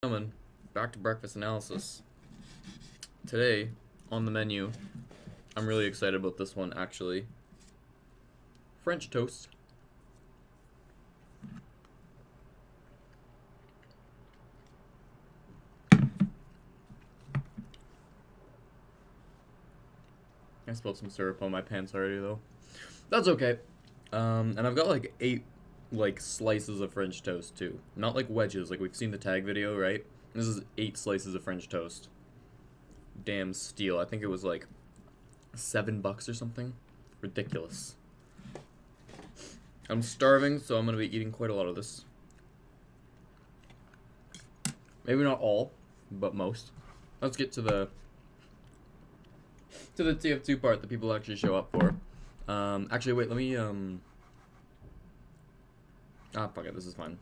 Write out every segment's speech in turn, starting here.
Gentlemen, back to breakfast analysis. Today, on the menu, I'm really excited about this one actually. French toast. I spilled some syrup on my pants already though. That's okay. And I've got like 8 slices of French toast too. Not like wedges, like we've seen the tag video, right? This is 8 slices of French toast. Damn steal. I think it was like $7 or something. Ridiculous. I'm starving, so I'm gonna be eating quite a lot of this. Maybe not all, but most. Let's get to the TF2 part that people actually show up for. Actually, wait, let me, fuck it, this is fine.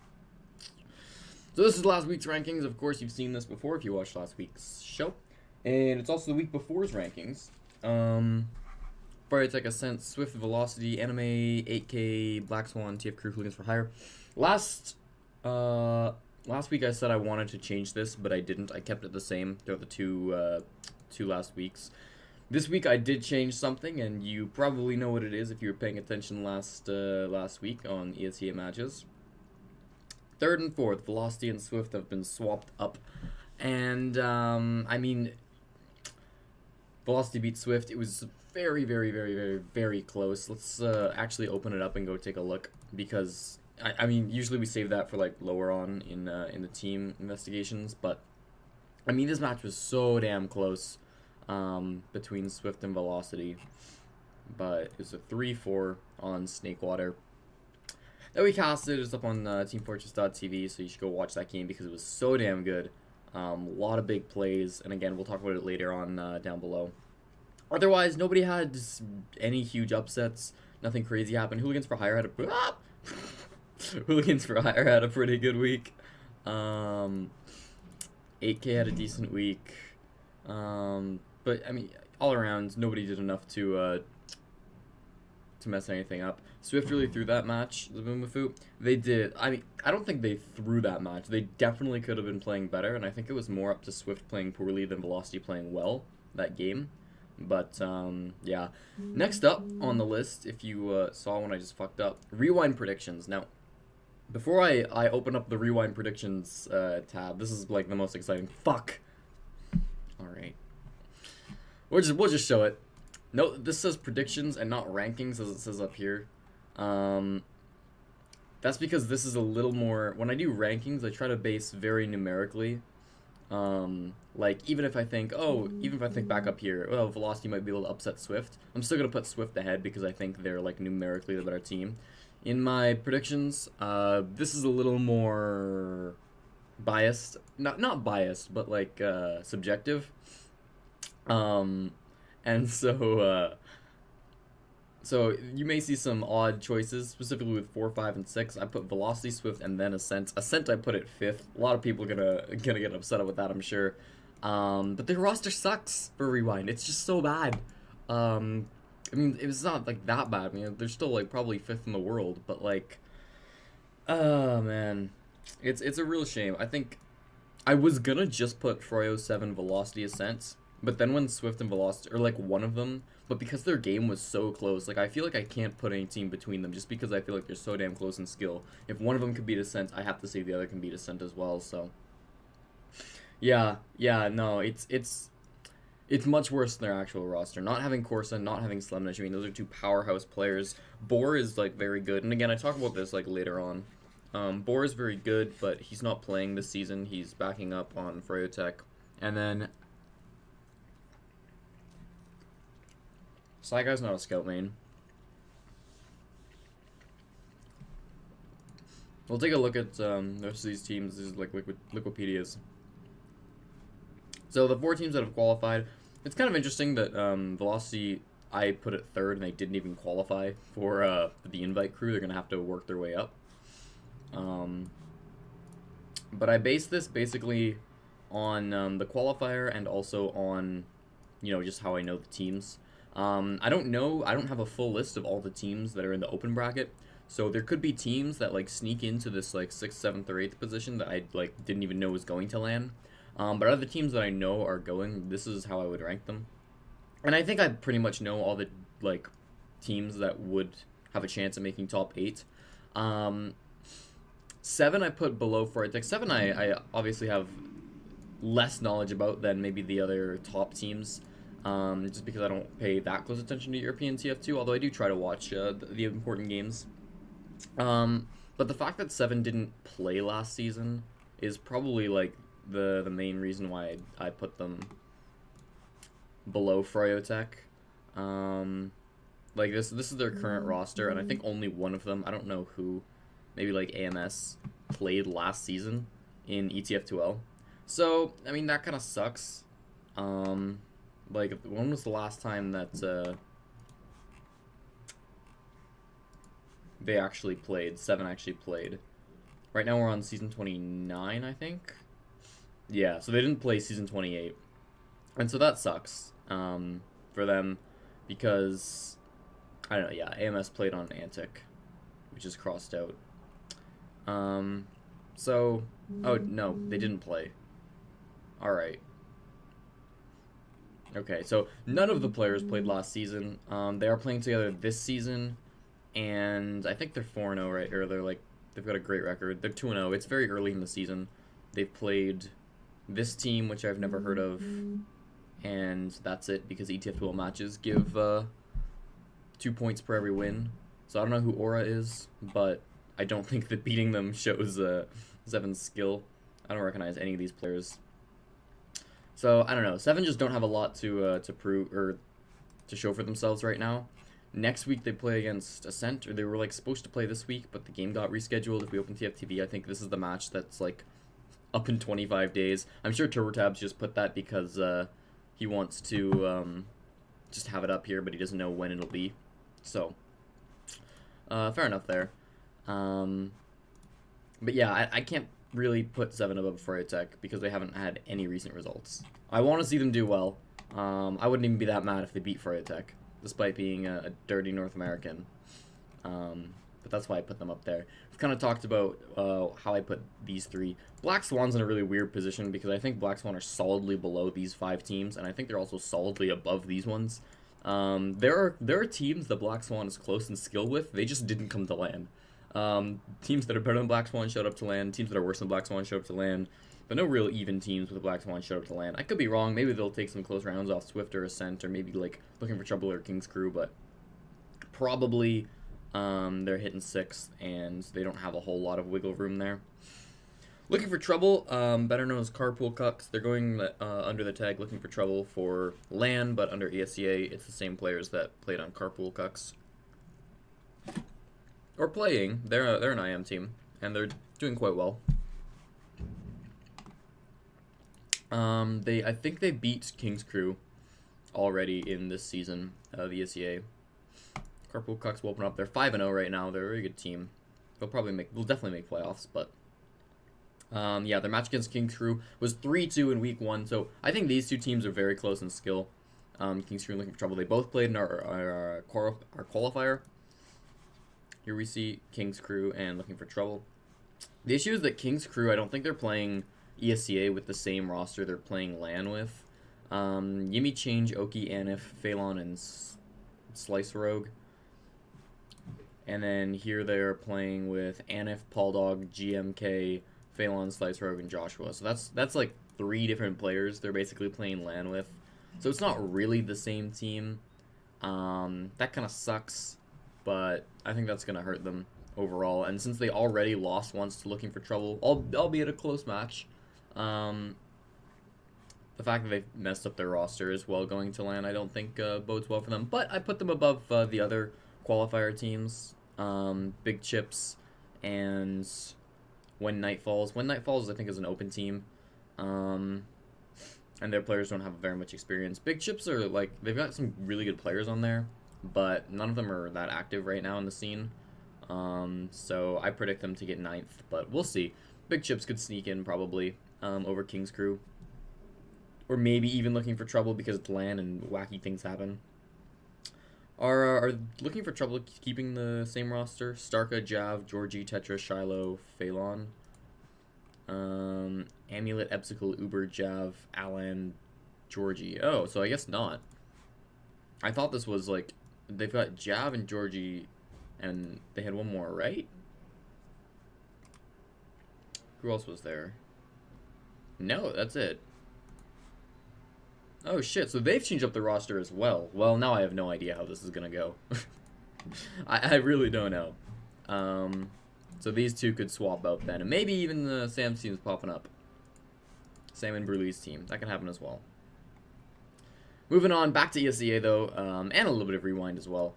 So this is last week's rankings. Of course, you've seen this before if you watched last week's show. And it's also the week before's rankings. Biotech Ascent, Swift Velocity, Anime, 8K, Black Swan, TF Crew, Hooligans for Hire. Last week I said I wanted to change this, but I didn't. I kept it the same throughout the two last weeks. This week I did change something, and you probably know what it is if you were paying attention last week on ESEA matches. 3rd and 4th, Velocity and Swift have been swapped up, and I mean, Velocity beat Swift. It was very, very, very, very, very close. Let's actually open it up and go take a look, because I mean, usually we save that for like lower on in the team investigations, but I mean, this match was so damn close between Swift and Velocity, but it was a 3-4 on Snakewater. That we casted. It's up on teamfortress.tv, so you should go watch that game because it was so damn good. A lot of big plays, and again, we'll talk about it later on down below. Otherwise, nobody had any huge upsets. Nothing crazy happened. Hooligans for Hire had a Hooligans for Hire had a pretty good week. 8K had a decent week. But I mean, all around, nobody did enough to mess anything up. Swift really threw that match, the Mumafu. They did. I mean, I don't think they threw that match. They definitely could have been playing better, and I think it was more up to Swift playing poorly than Velocity playing well that game. But, yeah. Next up on the list, if you saw when I just fucked up, Rewind Predictions. Now, before I open up the Rewind Predictions tab, this is, like, the most exciting. Fuck! Alright. We'll just show it. No, this says predictions and not rankings as it says up here. That's because this is a little more... When I do rankings, I try to base very numerically. Like, even if I think back up here, well, Velocity might be able to upset Swift, I'm still going to put Swift ahead because I think they're, like, numerically the better team. In my predictions, this is a little more biased. Not biased, but, like, subjective. And so you may see some odd choices, specifically with 4, 5, and 6. I put Velocity, Swift, and then Ascent. Ascent I put at 5th. A lot of people are gonna get upset with that, I'm sure. But their roster sucks for Rewind. It's just so bad. I mean, it's not like that bad. I mean, they're still like probably 5th in the world, but like, oh man, it's a real shame. I think I was gonna just put Froyo 7 Velocity Ascent. But then when Swift and Velocity, or like one of them, but because their game was so close, like I feel like I can't put any team between them just because I feel like they're so damn close in skill. If one of them can beat Ascent, I have to say the other can beat Ascent as well, so. Yeah, no, it's much worse than their actual roster. Not having Corsa, not having Slemnish, I mean, those are 2 powerhouse players. Boar is like very good, and again, I talk about this like later on. Boar is very good, but he's not playing this season. He's backing up on Freyotech. And then Guy's not a scout main. We'll take a look at the rest of these teams. These are like Liquipedias. So the 4 teams that have qualified, it's kind of interesting that Velocity I put at 3rd and they didn't even qualify for the invite crew. They're going to have to work their way up. But I base this basically on the qualifier and also on, you know, just how I know the teams. I don't have a full list of all the teams that are in the open bracket, So there could be teams that like sneak into this like 6th, 7th, or 8th position that I like didn't even know was going to land. But other teams that I know are going, this is how I would rank them. And I think I pretty much know all the like teams that would have a chance at making top 8. 7 I put below Fortec. 7 I obviously have less knowledge about than maybe the other top teams, just because I don't pay that close attention to European TF2, although I do try to watch the important games. But the fact that 7 didn't play last season is probably like the main reason why I put them below Fryotech. Like this is their current roster, and I think only one of them, I don't know who, maybe like AMS, played last season in ETF2L. So, I mean, that kind of sucks. Like, when was the last time that they actually played? 7 actually played. Right now we're on season 29, I think. Yeah, so they didn't play season 28. And so that sucks for them because, I don't know, yeah, AMS played on Antic, which is crossed out. So, oh, no, they didn't play. Alright. Okay, so none of the players played last season. They are playing together this season, and I think they're 4-0, right? Or they're like, they've got a great record. They're 2-0. It's very early in the season. They've played this team, which I've never heard of, and that's it, because ETF12 matches give 2 points per every win. So I don't know who Aura is, but I don't think that beating them shows Seven's skill. I don't recognize any of these players. So I don't know. 7 just don't have a lot to prove or to show for themselves right now. Next week they play against Ascent, or they were like supposed to play this week, but the game got rescheduled. If we open TFTV, I think this is the match that's like up in 25 days. I'm sure TurboTabs just put that because he wants to just have it up here, but he doesn't know when it'll be. So fair enough there. But yeah, I can't really put 7 above Fryotech because they haven't had any recent results. I want to see them do well. I wouldn't even be that mad if they beat Fryotech, despite being a dirty North American. But that's why I put them up there. We've kind of talked about how I put these 3. Black Swan's in a really weird position because I think Black Swan are solidly below these 5 teams, and I think they're also solidly above these ones. There are teams that Black Swan is close in skill with. They just didn't come to land. Teams that are better than Black Swan showed up to land. Teams that are worse than Black Swan showed up to land. But no real even teams with Black Swan showed up to land. I could be wrong. Maybe they'll take some close rounds off Swift or Ascent, or maybe like Looking for Trouble or King's Crew, but probably they're hitting 6th, and they don't have a whole lot of wiggle room there. Looking for Trouble, better known as Carpool Cucks. They're going under the tag Looking for Trouble for LAN, but under ESEA, it's the same players that played on Carpool Cucks. Or playing. They're an IM team, and they're doing quite well. I think they beat King's Crew already in this season of the ESEA. Carpool Cucks will open up. They're 5-0 right now. They're a very good team. They'll definitely make playoffs, but yeah, their match against King's Crew was 3-2 in week 1, so I think these 2 teams are very close in skill. King's Crew and Looking for Trouble. They both played in our qualifier. Here we see King's Crew and Looking for Trouble. The issue is that King's Crew, I don't think they're playing ESEA with the same roster they're playing LAN with. Yimmy Change, Oki, Anif, Phalon, and Slice Rogue. And then here they're playing with Anif, Pauldog, GMK, Phalon, Slice Rogue, and Joshua. So that's like 3 different players they're basically playing LAN with. So it's not really the same team. That kind of sucks, but I think that's going to hurt them overall. And since they already lost once to Looking for Trouble, albeit a close match, the fact that they've messed up their roster as well going to LAN, I don't think bodes well for them. But I put them above the other qualifier teams, Big Chips and When Night Falls. When Night Falls, I think, is an open team, and their players don't have very much experience. Big Chips are like, they've got some really good players on there, but none of them are that active right now in the scene. So I predict them to get 9th, but we'll see. Big Chips could sneak in probably over King's Crew, or maybe even Looking for Trouble because it's LAN and wacky things happen. are looking for trouble keeping the same roster. Starka, Jav, Georgie, Tetra, Shiloh, Phalon. Amulet, Epsicle, Uber, Jav, Alan, Georgie. Oh, so I guess not. I thought this was like, they've got Jav and Georgie, and they had one more, right? Who else was there? No, that's it. Oh shit, so they've changed up the roster as well. Well, now I have no idea how this is gonna go. I really don't know. So these two could swap out then. And maybe even the Sam's team is popping up. Sam and Brulee's team. That can happen as well. Moving on, back to ESEA though, and a little bit of Rewind as well.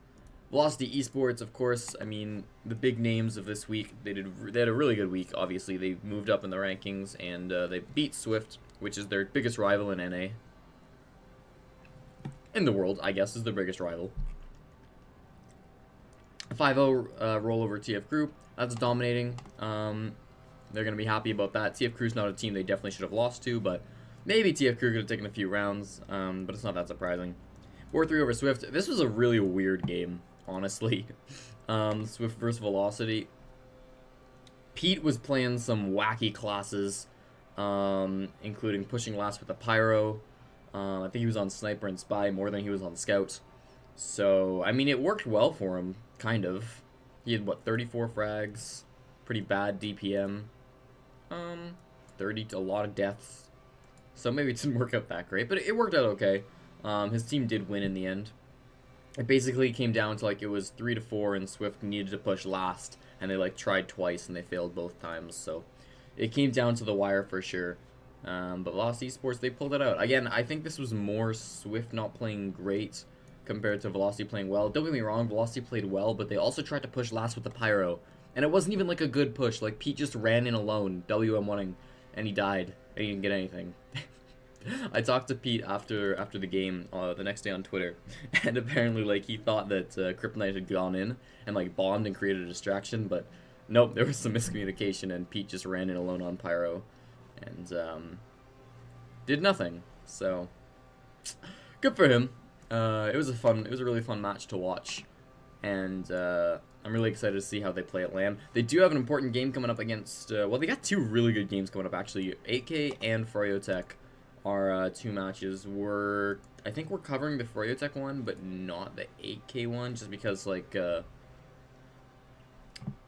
Velocity Esports, of course, I mean, the big names of this week, they had a really good week, obviously. They moved up in the rankings, and they beat Swift, which is their biggest rival in NA. In the world, I guess, is their biggest rival. 5-0 rollover TF Crew. That's dominating. They're going to be happy about that. TF Crew's not a team they definitely should have lost to, but maybe TF Crew could have taken a few rounds, but it's not that surprising. 4-3 over Swift. This was a really weird game, honestly. Swift versus Velocity. Pete was playing some wacky classes, including pushing last with a Pyro. I think he was on Sniper and Spy more than he was on Scout. So, I mean, it worked well for him, kind of. He had, what, 34 frags? Pretty bad DPM. 30, a lot of deaths. So maybe it didn't work out that great, but it worked out okay. His team did win in the end. It basically came down to, like, it was 3-4, and Swift needed to push last, and they, like, tried twice, and they failed both times, so it came down to the wire for sure. But Velocity Esports, they pulled it out. Again, I think this was more Swift not playing great compared to Velocity playing well. Don't get me wrong, Velocity played well, but they also tried to push last with the Pyro. And it wasn't even like a good push. Like, Pete just ran in alone, WM1ing, and he died, and he didn't get anything. I talked to Pete after the game the next day on Twitter, and apparently, like, he thought that Kryptonite had gone in and, like, bombed and created a distraction, but nope, there was some miscommunication, and Pete just ran in alone on Pyro. And did nothing. So good for him. It was a really fun match to watch, and I'm really excited to see how they play at LAN. They do have an important game coming up against. Well, they got two really good games coming up actually. 8K and Froyotech are two matches. I think we're covering the Froyotech one, but not the 8K one, just because like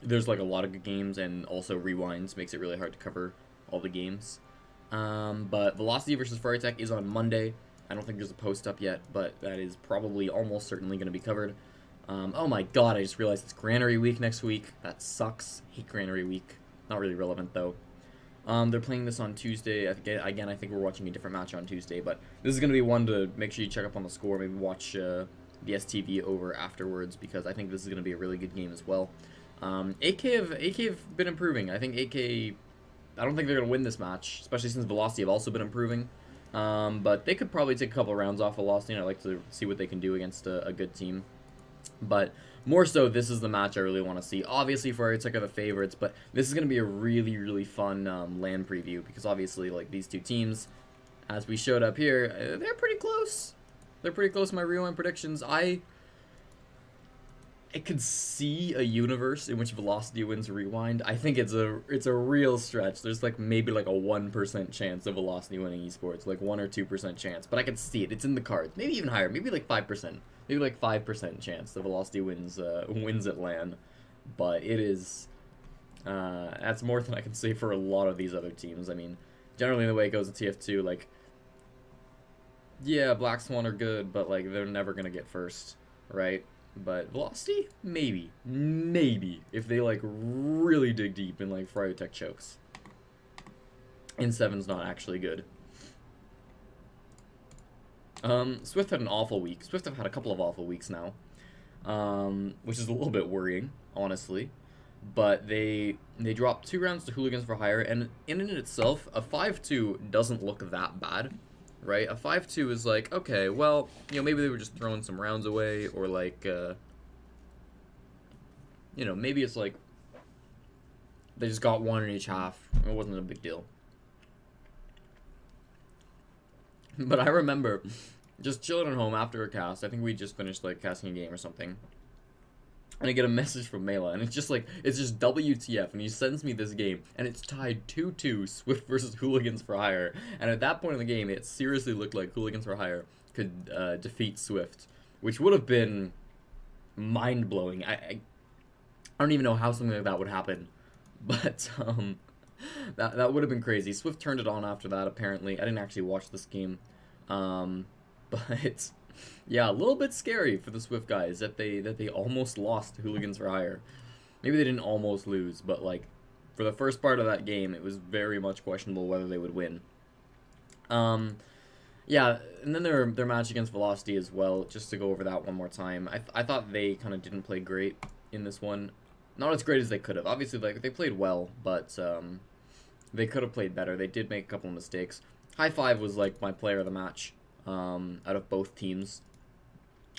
there's like a lot of good games, and also Rewinds makes it really hard to cover all the games. But Velocity versus Froyotech is on Monday. I don't think there's a post up yet, but that is probably almost certainly going to be covered. Oh my god, I just realized it's Granary Week next week. That sucks. Hate Granary Week. Not really relevant, though. They're playing this on Tuesday. Again, I think we're watching a different match on Tuesday, but this is going to be one to make sure you check up on the score, maybe watch the STV over afterwards, because I think this is going to be a really good game as well. 8K have been improving. I think 8K... I don't think they're going to win this match, especially since Velocity have also been improving. But they could probably take a couple of rounds off Velocity, and I'd like to see what they can do against a good team. But more so, this is the match I really want to see. Obviously, Froyotech are the favorites, but this is going to be a really, really fun LAN preview, because obviously, like, these two teams, as we showed up here, they're pretty close. They're pretty close to my Rewind predictions. I could see a universe in which Velocity wins Rewind. I think it's a real stretch. There's like maybe like a 1% chance of Velocity winning esports, like 1 or 2% chance. But I could see it. It's in the cards. Maybe even higher. Maybe like 5%. Maybe like 5% chance that Velocity wins at LAN. But it is that's more than I can say for a lot of these other teams. I mean, generally the way it goes in TF2, like, yeah, Black Swan are good, but like they're never gonna get first, right? But Velocity, maybe, if they like really dig deep and like Fryotech chokes. And 7's not actually good. Swift had an awful week. Swift have had a couple of awful weeks now, which is a little bit worrying, honestly. But they dropped 2 rounds to Hooligans for Hire, and in and itself, a 5-2 doesn't look that bad. Right, a 5-2 is like, okay, well, you know, maybe they were just throwing some rounds away, or like, you know, maybe it's like they just got 1 in each half. It wasn't a big deal. But I remember just chilling at home after a cast. I think we just finished like casting a game or something. And I get a message from Mela, and it's just like, it's just WTF, and he sends me this game, and it's tied 2-2, Swift versus Hooligans for Hire. And at that point in the game, it seriously looked like Hooligans for Hire could defeat Swift, which would have been mind-blowing. I don't even know how something like that would happen, but that would have been crazy. Swift turned it on after that, apparently. I didn't actually watch this game, but yeah, a little bit scary for the Swift guys that they almost lost to Hooligans for Hire. Maybe they didn't almost lose, but like for the first part of that game, it was very much questionable whether they would win. Yeah, and then their match against Velocity as well, just to go over that one more time. I thought they kind of didn't play great in this one. Not as great as they could have. Obviously, like, they played well, but they could have played better. They did make a couple of mistakes. High Five was, like, my player of the match out of both teams.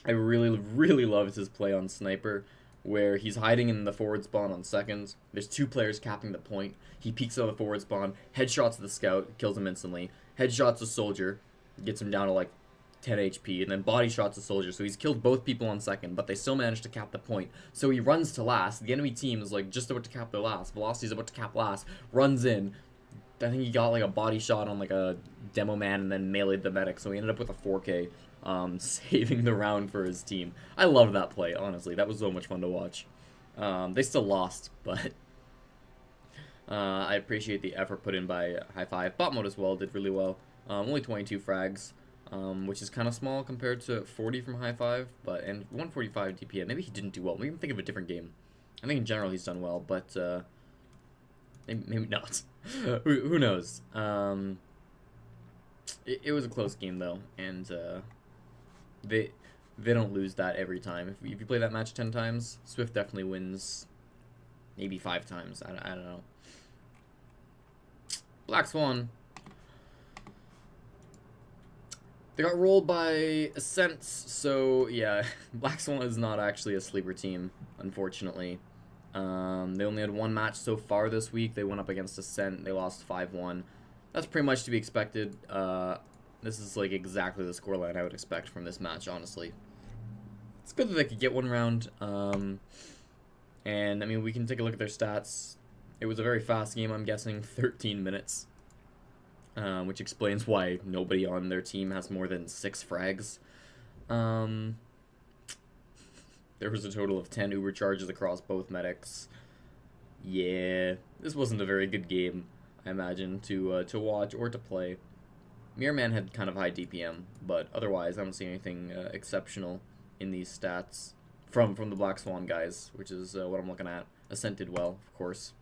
I really, really loved his play on Sniper, where he's hiding in the forward spawn on seconds. There's two players capping the point. He peeks out of the forward spawn, headshots the scout, kills him instantly. Headshots the soldier, gets him down to like 10 HP, and then body shots the soldier. So he's killed both people on second, but they still managed to cap the point. So he runs to last. The enemy team is like just about to cap their last. Velocity's about to cap last. Runs in. I think he got like a body shot on like a demo man and then meleeed the medic. So he ended up with a 4K, saving the round for his team. I loved that play, honestly. That was so much fun to watch. They still lost, but I appreciate the effort put in by High Five. Bot mode as well did really well. Only 22 frags, which is kind of small compared to 40 from High Five, and 145 DPM. Maybe he didn't do well. Maybe I'm thinking of a different game. I think in general he's done well, but maybe not. Who knows? It was a close game though, and they don't lose that every time. If you play that match 10 times, Swift definitely wins. Maybe 5 times. I don't know. Black Swan. They got rolled by Ascent, so yeah, Black Swan is not actually a sleeper team, unfortunately. They only had one match so far this week. They went up against Ascent. They lost 5-1. That's pretty much to be expected. This is like exactly the scoreline I would expect from this match, honestly. It's good that they could get one round. And I mean, we can take a look at their stats. It was a very fast game, I'm guessing, 13 minutes. Which explains why nobody on their team has more than 6 frags. There was a total of 10 Uber charges across both medics. Yeah, this wasn't a very good game, I imagine, to watch or to play. Mirror Man had kind of high DPM, but otherwise I don't see anything exceptional in these stats from the Black Swan guys, which is what I'm looking at. Ascent did well, of course.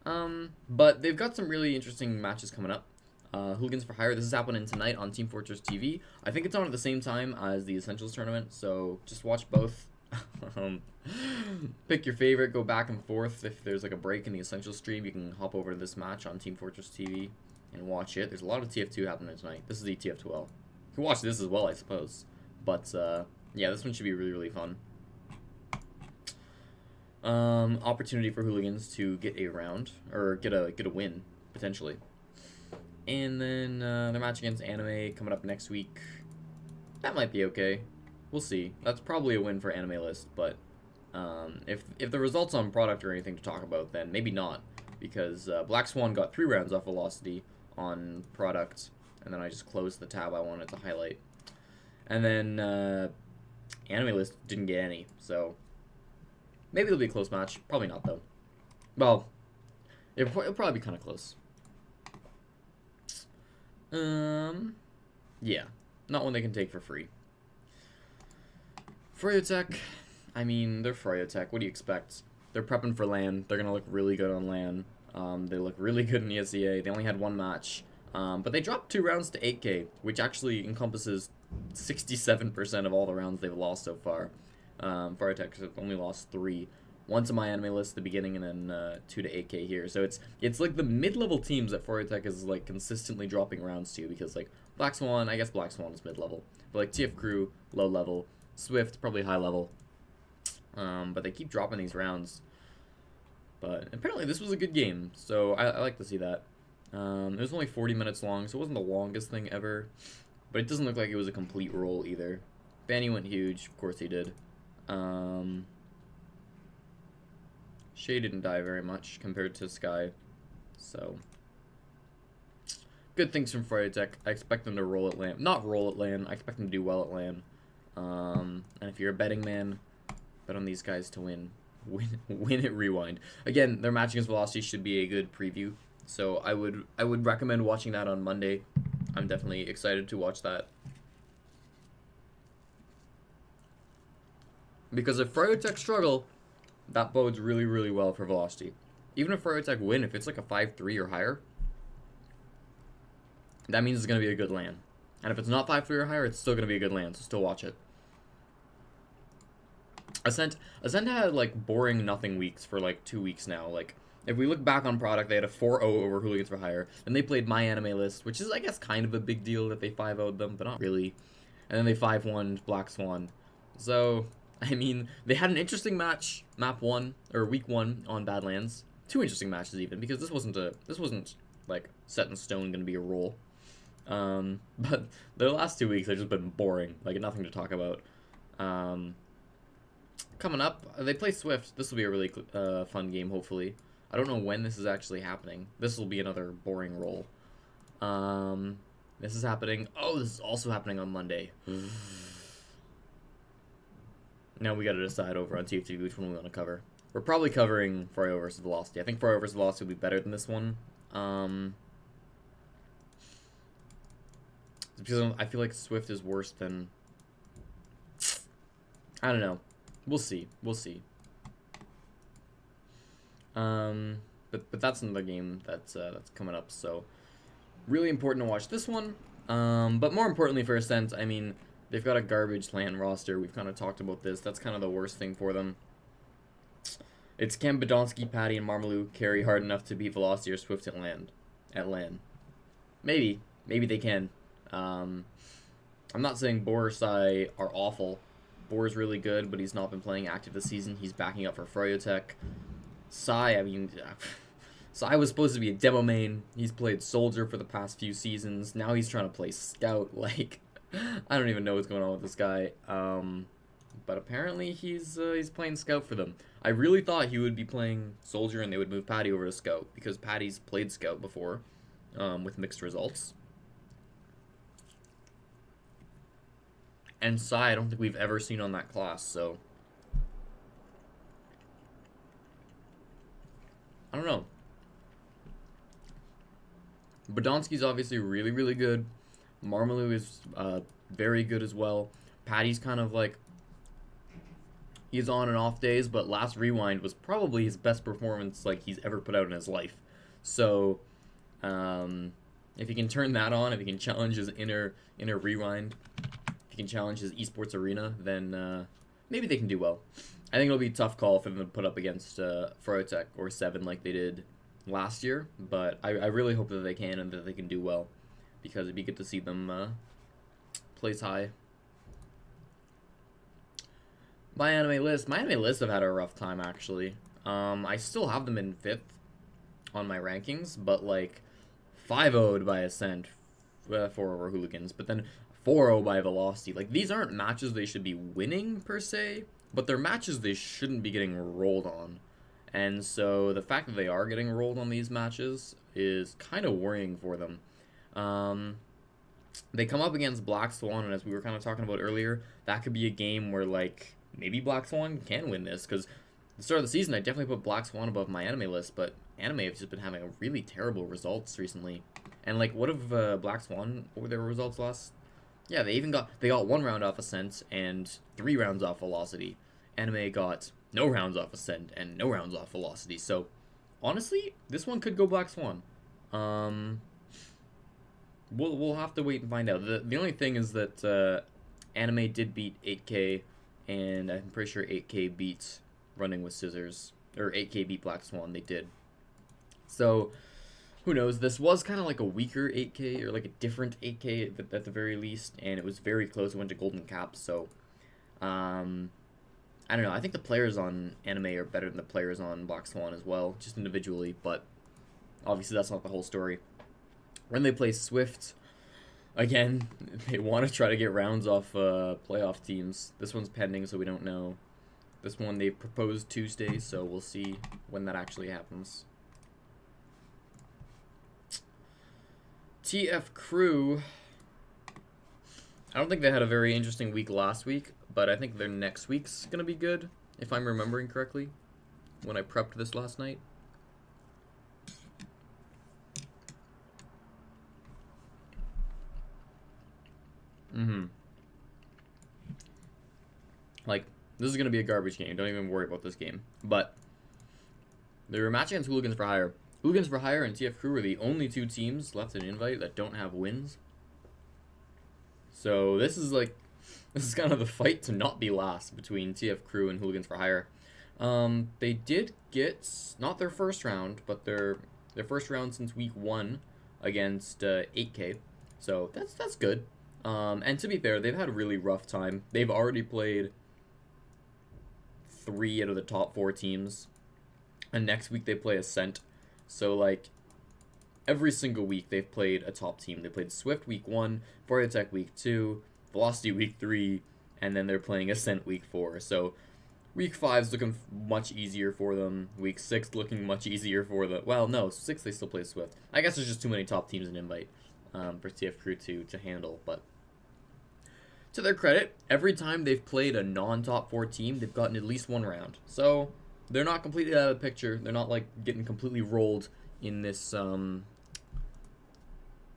But they've got some really interesting matches coming up. Hooligans for Hire, this is happening tonight on Team Fortress TV. I think it's on at the same time as the Essentials tournament, so just watch both. Pick your favorite, go back and forth. If there's like a break in the Essentials stream, you can hop over to this match on Team Fortress TV and watch it. There's a lot of TF2 happening tonight. This is the TF2L. You can watch this as well, I suppose. But, yeah, this one should be really, really fun. Opportunity for Hooligans to get a round, or get a win, potentially. And then, their match against Anime coming up next week. That might be okay. We'll see. That's probably a win for Anime List, but, if the results on product or anything to talk about, then maybe not. Because, Black Swan got 3 rounds off Velocity on product, and then I just closed the tab I wanted to highlight. And then, Anime List didn't get any, so maybe it'll be a close match. Probably not, though. Well, it'll probably be kind of close. Yeah. Not one they can take for free. Froyotech. I mean, they're Froyotech. What do you expect? They're prepping for LAN. They're going to look really good on LAN. They look really good in ESEA. They only had one match. But they dropped 2 rounds to 8K, which actually encompasses 67% of all the rounds they've lost so far. Froyotech have only lost 3. 1 to my anime list at the beginning, and then 2 to 8K here. So it's like the mid-level teams that Froyotech is like consistently dropping rounds to, because like Black Swan, I guess Black Swan is mid-level, but like TF Crew, low level, Swift probably high level. But they keep dropping these rounds. But apparently this was a good game, so I like to see that. It was only 40 minutes long, so it wasn't the longest thing ever. But it doesn't look like it was a complete roll either. Fanny went huge. Of course he did. Shay didn't die very much compared to Sky. So, good things from Friotech. I expect them to roll at LAN. Not roll at LAN. I expect them to do well at LAN. And if you're a betting man, bet on these guys to win. Win at Rewind. Again, their match against Velocity should be a good preview. So I would recommend watching that on Monday. I'm definitely excited to watch that. Because if Friotech struggle, that bodes really, really well for Velocity. Even if Friotech win, if it's like a 5-3 or higher, that means it's going to be a good LAN. And if it's not 5-3 or higher, it's still going to be a good LAN, so still watch it. Ascent had like boring nothing weeks for like 2 weeks now. Like, if we look back on product, they had a 4-0 over Hooligans for Hire. Then they played My Anime List, which is, I guess, kind of a big deal that they 5-0'd them, but not really. And then they 5-1'd Black Swan. So, I mean, they had an interesting match, map 1, or week 1 on Badlands. 2 interesting matches even, because this wasn't like set in stone gonna be a roll. But their last 2 weeks have just been boring, like nothing to talk about. Coming up, they play Swift. This will be a really fun game, hopefully. I don't know when this is actually happening. This will be another boring roll. This is happening. Oh, this is also happening on Monday. Now we got to decide over on TFTV which one we want to cover. We're probably covering Froyo versus Velocity. I think Froyo versus Velocity will be better than this one. Because I feel like Swift is worse than... I don't know. We'll see. We'll see. But that's another game that's coming up. So really important to watch this one. But more importantly for Ascent, I mean, they've got a garbage LAN roster. We've kind of talked about this. That's kind of the worst thing for them. It's can Badonsky, Patty, and Marmalou carry hard enough to beat Velocity or Swift at LAN? Maybe they can. I'm not saying Boar or Sai are awful. Boar's really good, but he's not been playing active this season. He's backing up for Friotech. Sai, I mean, Sai was supposed to be a demo main. He's played Soldier for the past few seasons. Now he's trying to play Scout. Like, I don't even know what's going on with this guy. But apparently he's playing Scout for them. I really thought he would be playing Soldier and they would move Patty over to Scout, because Patty's played Scout before, with mixed results. And Sai, I don't think we've ever seen on that class, so... I don't know. Badonsky's obviously really, really good. Marmalou is very good as well. Patty's kind of like... He's on and off days, but last Rewind was probably his best performance like he's ever put out in his life. So, if he can turn that on, if he can challenge his inner Rewind... If he can challenge his esports arena, then maybe they can do well. I think it'll be a tough call for them to put up against Friotech or 7 like they did last year, but I really hope that they can and that they can do well, because it'd be good to see them place high. My Anime List have had a rough time, actually. I still have them in 5th on my rankings, but like 5-0'd by Ascent for over Hooligans, but then 4-0 by Velocity. Like, these aren't matches they should be winning, per se, but they're matches they shouldn't be getting rolled on. And so, the fact that they are getting rolled on these matches is kind of worrying for them. They come up against Black Swan, and as we were kind of talking about earlier, that could be a game where, like, maybe Black Swan can win this, because at the start of the season, I definitely put Black Swan above my Anime List, but Anime have just been having really terrible results recently. And, like, what if Black Swan, what were their results last... Yeah, they got 1 round off Ascent and 3 rounds off Velocity. Anime got no rounds off Ascent and no rounds off Velocity. So, honestly, this one could go Black Swan. We'll have to wait and find out. The only thing is that Anime did beat 8K, and I'm pretty sure 8K beat Running with Scissors, or 8K beat Black Swan. They did. So, who knows? This was kind of like a weaker 8K, or like a different 8K at the very least, and it was very close. It went to Golden Cap, so I don't know. I think the players on Anime are better than the players on Black Swan as well, just individually, but obviously that's not the whole story. When they play Swift, Again, they want to try to get rounds off playoff teams. This one's pending, so we don't know. This one they proposed Tuesday, so we'll see when that actually happens. TF Crew. I don't think they had a very interesting week last week, but I think their next week's going to be good, if I'm remembering correctly, when I prepped this last night. Like, this is going to be a garbage game. Don't even worry about this game. But they were matching against Hooligans for Hire. Hooligans for Hire and TF Crew are the only two teams left in Invite that don't have wins. So this is kind of the fight to not be last between TF Crew and Hooligans for Hire. They did get, not their first round, but their first round since week 1 against 8K. So that's good. And to be fair, they've had a really rough time. They've already played 3 out of the top 4 teams. And next week they play Ascent. So, like, every single week they've played a top team. They played Swift week 1, Tech week 2, Velocity week 3, and then they're playing Ascent week 4. So, week 5's looking much easier for them. Week 6 looking much easier for them. Well, no, 6 they still play Swift. I guess there's just too many top teams in Invite for TF Crew to handle, but to their credit, every time they've played a non-top 4 team, they've gotten at least 1 round. So, they're not completely out of the picture. They're not, like, getting completely rolled in this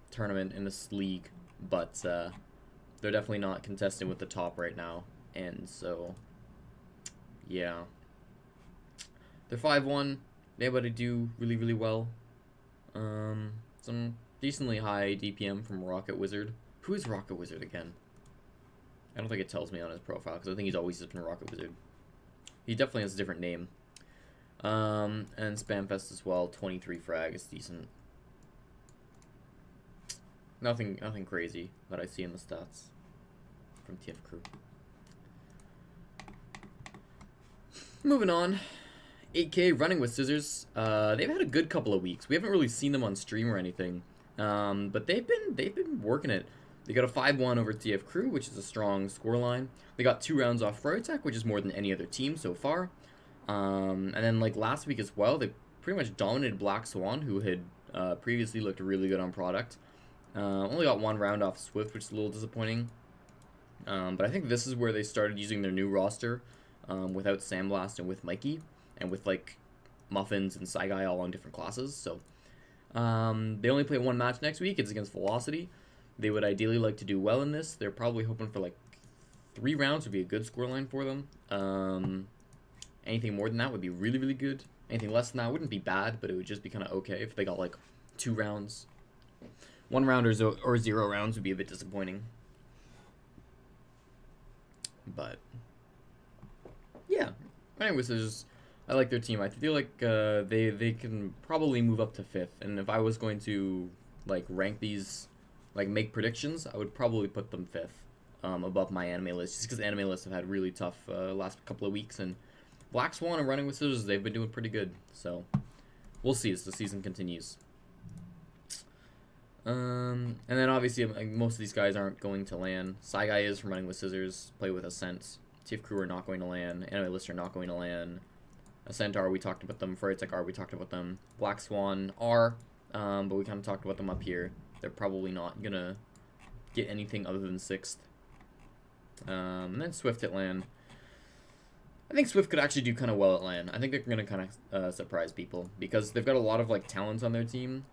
tournament, in this league. But they're definitely not contesting with the top right now. And so, yeah. They're 5-1. They're able to do really, really well. Some decently high DPM from Rocket Wizard. Who is Rocket Wizard again? I don't think it tells me on his profile, because I think he's always just been Rocket Wizard. He definitely has a different name. And Spamfest as well, 23 frag is decent. Nothing crazy that I see in the stats from TF Crew. Moving on. 8K running with scissors. They've had a good couple of weeks. We haven't really seen them on stream or anything. But they've been working it. They got a 5-1 over TF Crew, which is a strong scoreline. They got 2 rounds off Tech, which is more than any other team so far. And then, like, last week as well, they pretty much dominated Black Swan, who had previously looked really good on product. Only got 1 round off Swift, which is a little disappointing. But I think this is where they started using their new roster without Sandblast and with Mikey, and with, like, Muffins and Saigai all on different classes. So they only play 1 match next week. It's against Velocity. They would ideally like to do well in this. They're probably hoping for, like, 3 rounds would be a good scoreline for them. Anything more than that would be really, really good. Anything less than that wouldn't be bad, but it would just be kind of okay if they got, like, 2 rounds. 1 round or 0 rounds would be a bit disappointing. But, yeah. Anyways, I like their team. I feel like they can probably move up to 5th. And if I was going to, like, rank these, like, make predictions, I would probably put them 5th above my anime list. Just because anime lists have had really tough last couple of weeks. And Black Swan and Running with Scissors, they've been doing pretty good. So, we'll see as the season continues. And then obviously most of these guys aren't going to LAN. Saigai is from Running with Scissors, play with Ascent. TF Crew are not going to LAN. Anime lists are not going to LAN. Ascent are, we talked about them. Tech are, we talked about them. Black Swan are, but we kind of talked about them up here. They're probably not gonna get anything other than 6th. And then Swift at LAN. I think Swift could actually do kind of well at LAN. I think they're gonna kind of surprise people because they've got a lot of, like, talents on their team.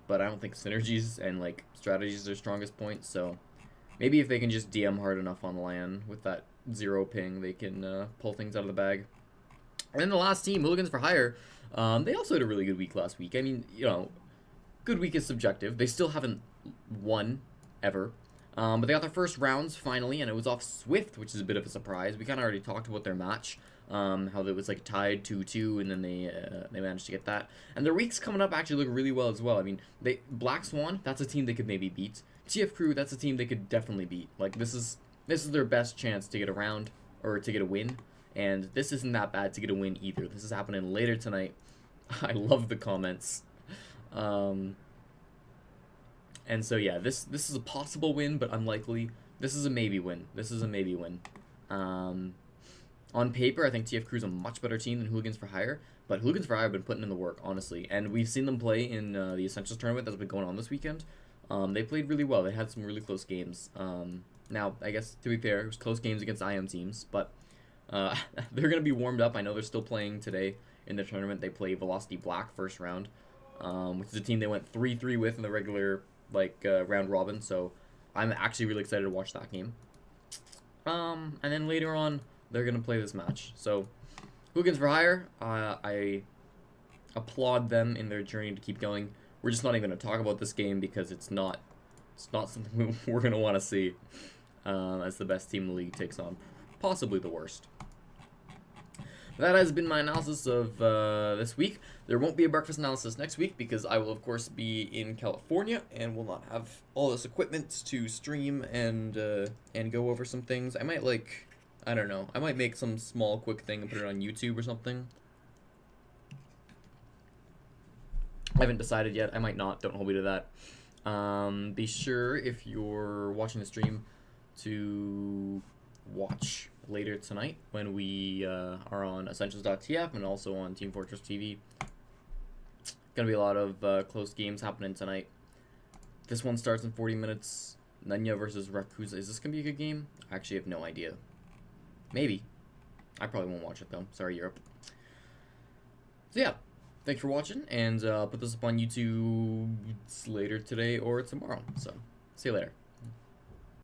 But I don't think synergies and, like, strategies are their strongest point. So maybe if they can just DM hard enough on LAN with that 0 ping, they can pull things out of the bag. And then the last team, Hooligans for Hire, they also had a really good week last week. I mean, you know, good week is subjective. They still haven't won ever. But they got their first rounds finally, and it was off Swift, which is a bit of a surprise. We kind of already talked about their match, how it was, like, tied 2-2, and then they managed to get that. And their weeks coming up actually look really well as well. I mean, Black Swan, that's a team they could maybe beat. TF Crew, that's a team they could definitely beat. Like, this is their best chance to get a round or to get a win. And this isn't that bad to get a win either. This is happening later tonight. I love the comments. And And so yeah, this is a possible win, but unlikely. This is a maybe win. This is a maybe win. On paper, I think TF Crew's a much better team than Hooligans for Hire, but Hooligans for Hire have been putting in the work, honestly. And we've seen them play in the Essentials tournament that's been going on this weekend. They played really well. They had some really close games. Now, I guess, to be fair, it was close games against IM teams, but they're going to be warmed up. I know they're still playing today in the tournament. They play Velocity Black first round, which is a team they went 3-3 with in the regular round robin, so I'm actually really excited to watch that game. And then later on, they're going to play this match. So, Hooligans for Hire, I applaud them in their journey to keep going. We're just not even going to talk about this game because it's not something we're going to want to see as the best team in the league takes on possibly the worst. That has been my analysis of this week. There won't be a breakfast analysis next week because I will, of course, be in California and will not have all this equipment to stream and go over some things. I might, I don't know. I might make some small, quick thing and put it on YouTube or something. I haven't decided yet. I might not. Don't hold me to that. Be sure, if you're watching the stream, to watch later tonight when we are on Essentials.tf and also on Team Fortress TV. Gonna be a lot of close games happening tonight. This one starts in 40 minutes. Nanya versus Rakuza. Is this gonna be a good game? I actually have no idea. Maybe. I probably won't watch it though. Sorry, Europe. So yeah, thanks for watching, and I'll put this up on YouTube later today or tomorrow. So, see you later.